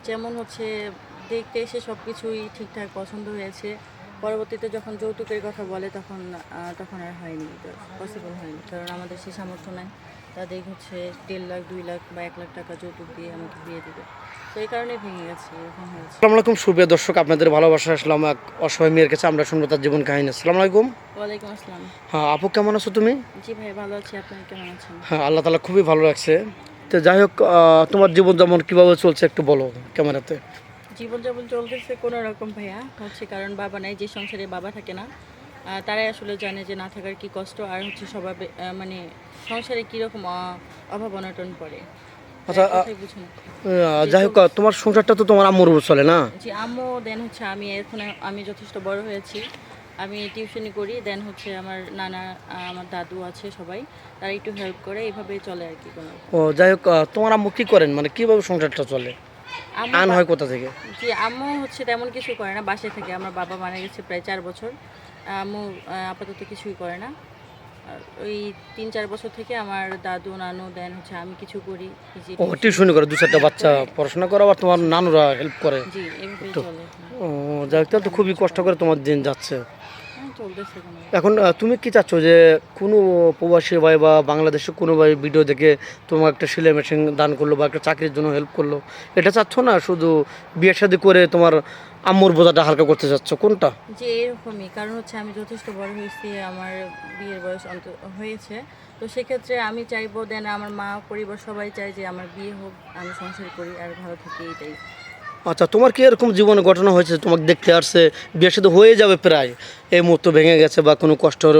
যেমন হচ্ছে দেখতে এসে সব কিছুই ঠিকঠাক পছন্দ হয়েছে। পরবর্তীতে যখন যৌতুকের কথা বলে তখন আর হয়নি। পসিবল হয়নি। কারণ আমাদের সে সামর্থ্য নাই। তাদের হচ্ছে ১.৫ লাখ, ২ লাখ বা ১ লাখ টাকা যৌতুক দিয়ে আমাকে বিয়ে দিবে। তো এই কারণেই ভেঙে গেছে, এরকম হয়েছে। আসসালামু আলাইকুম সুপ্রিয় দর্শক, আপনাদের ভালোবাসা আসলাম এক অসহায় মেয়ের কাছে। আমরা শুনবো তার জীবন কাহিনী। আসসালামু আলাইকুম। ওয়ালাইকুম আসসালাম। হ্যাঁ আপু, কেমন আছো তুমি? জি ভাই, ভালো আছি। আপনি কেমন আছেন? হ্যাঁ, আল্লাহ তাআলা খুবই ভালো রাখছে। তো যাই হোক, তোমার জীবন যেমন কীভাবে চলছে একটু বলো ক্যামেরাতে। জীবনযাপন চলতেছে কোনো রকম ভাইয়া। হচ্ছে কারণ বাবা নাই, যে সংসারে বাবা থাকে না তারাই আসলে জানে যে না থাকার কি কষ্ট, আর হচ্ছে স্বভাবে মানে সংসারে কীরকম অভাব অনটন পড়ে। আচ্ছা, এক কথাই বুঝুন যে যাই হোক, তোমার সংসারটা তো তোমার আম্মুর উপর চলে না? জি আম্মু, দেন হচ্ছে আমি যথেষ্ট বড় হয়েছি, আমি টিউশনি করি, দেন হচ্ছে আমার নানা আমার দাদু আছে, সবাই তারা একটু হেল্প করে, এইভাবেই চলে আর কি। কোনো ও যাই হোক, তোমার আম্মু কী করেন, মানে কীভাবে সংসারটা চলে, আম্মু আন হয় কোথা থেকে? জি আম্মু হচ্ছে তেমন কিছু করে না, বাসায় থেকে। আমার বাবা মারা গেছে প্রায় ৪ বছর। আম্মু আপাতত কিছুই করে না। ওই ৩-৪ বছর থেকে আমার দাদু নানু, দেন হচ্ছে আমি কিছু করি, এই যে ও টিউশনি করে, 2-4টা বাচ্চা পড়াশোনা করে, আবার তোমার নানুরা হেল্প করে। জি এভাবেই তো চলে। ও যাই হোক, তাহলে তো খুবই কষ্ট করে তোমার দিন যাচ্ছে। হ্যাঁ, চলতেছে কোনো। এখন তুমি কি চাচ্ছ যে কোনো প্রবাসী ভাই বা বাংলাদেশে কোনো ভাই ভিডিও দেখে তোমার একটা সেলাই মেশিন দান করলো বা একটা চাকরির জন্য হেল্প করলো, এটা চাচ্ছ না শুধু বিয়ে শাদী করে তোমার আম্মুর বোঝাটা হালকা করতে চাচ্ছ, কোনটা? যে এরকমই, কারণ হচ্ছে আমি যথেষ্ট বড় হয়েছি, আমার বিয়ের বয়স হয়েছে। তো সেক্ষেত্রে আমি চাইবো, দেন আমার মা পরিবার সবাই চায় যে আমার বিয়ে হোক, আমি সংসার করি আর ভালো থাকি, এইটাই। আচ্ছা, তোমার কি এরকম জীবনে ঘটনা হয়েছে তোমাকে দেখতে আসছে, বিয়ে শাদী হয়ে যাবে প্রায়, এই মুহূর্তে ভেঙে গেছে বা কোনো কষ্টের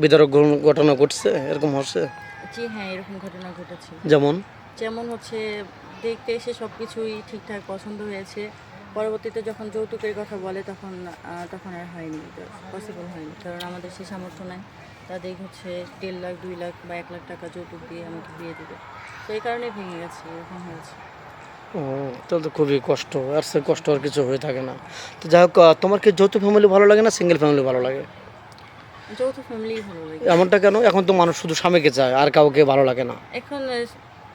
বিদারক ঘটনা ঘটছে, এরকম হচ্ছে? জি হ্যাঁ, এরকম ঘটনা ঘটেছে। যেমন? যেমন হচ্ছে দেখতে এসে সব কিছুই ঠিকঠাক পছন্দ হয়েছে। পরবর্তীতে যখন যৌতুকের কথা বলে তখন আর হয়নি। পসিবল হয়নি। কারণ আমাদের সে সামর্থ্য নাই। তাদের হচ্ছে ১.৫ লাখ, ২ লাখ বা ১ লাখ টাকা যৌতুক দিয়ে আমাকে বিয়ে দিবে। তো এই কারণেই ভেঙে গেছে, এরকম হয়েছে। ও তাহলে তো খুবই কষ্ট, আর সে কষ্ট আর কিছু হয়ে থাকে না। তো যাই হোক, তোমার কি যৌথ ফ্যামিলি ভালো লাগে না সিঙ্গেল ফ্যামিলি ভালো লাগে? যৌথ ফ্যামিলিই ভালো লাগে। এমনটা কেন? এখন তো মানুষ শুধু স্বামীকে চায়, আর কাউকে ভালো লাগে না। এখন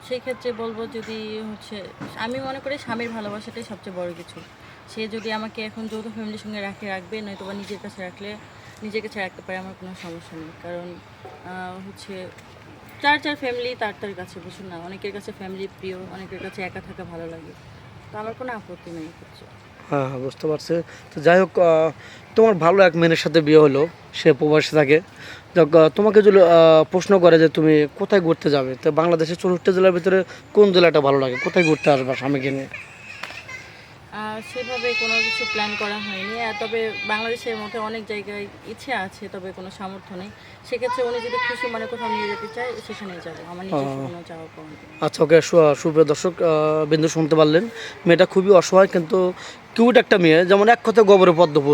সেই ক্ষেত্রে বলবো, যদি হচ্ছে আমি মনে করি স্বামীর ভালোবাসাটাই সবচেয়ে বড় কিছু। সে যদি আমাকে এখন যৌথ ফ্যামিলির সঙ্গে রাখবে, নয়তো বা নিজের কাছে নিজের কাছে রাখতে পারে, আমার কোনো সমস্যা নেই। কারণ হচ্ছে যার ফ্যামিলি তার কাছে, বুঝুন না, অনেকের কাছে ফ্যামিলি প্রিয়, অনেকের কাছে একা থাকা ভালো লাগে। তো আমার কোনো আপত্তি নেই কিছু। হ্যাঁ হ্যাঁ, বুঝতে পারছি। তো যাই হোক, তোমার ভালো এক মেয়ের সাথে বিয়ে হলো, সে প্রবাসী থাকে। যাক, তোমাকে যদি প্রশ্ন করে যে তুমি কোথায় ঘুরতে যাবে, তো বাংলাদেশের 64 জেলার ভিতরে কোন জেলাটা ভালো লাগে, কোথায় ঘুরতে আসবা স্বামীকে নিয়ে? সেভাবে কোনো কিছু প্ল্যান করা হয়নি। তবে বাংলাদেশের মধ্যে অনেক জায়গায় ইচ্ছে আছে, তবে কোনো সামর্থ্য নেই। সেক্ষেত্রে উনি যদি খুশি মনে কোথাও নিয়ে যেতে চায়, সেখানেই যাবো। আমার নিজস্ব কোনো চাওয়া পাওয়া নেই। আচ্ছা ওকে, সুপ্রিয় দর্শক বিন্দু শুনতে পারলেন, মেয়েটা খুবই অসহায় কিন্তু কিউট একটা মেয়ে, যেমন এক কথা গোবরে পদ্ম ফুল।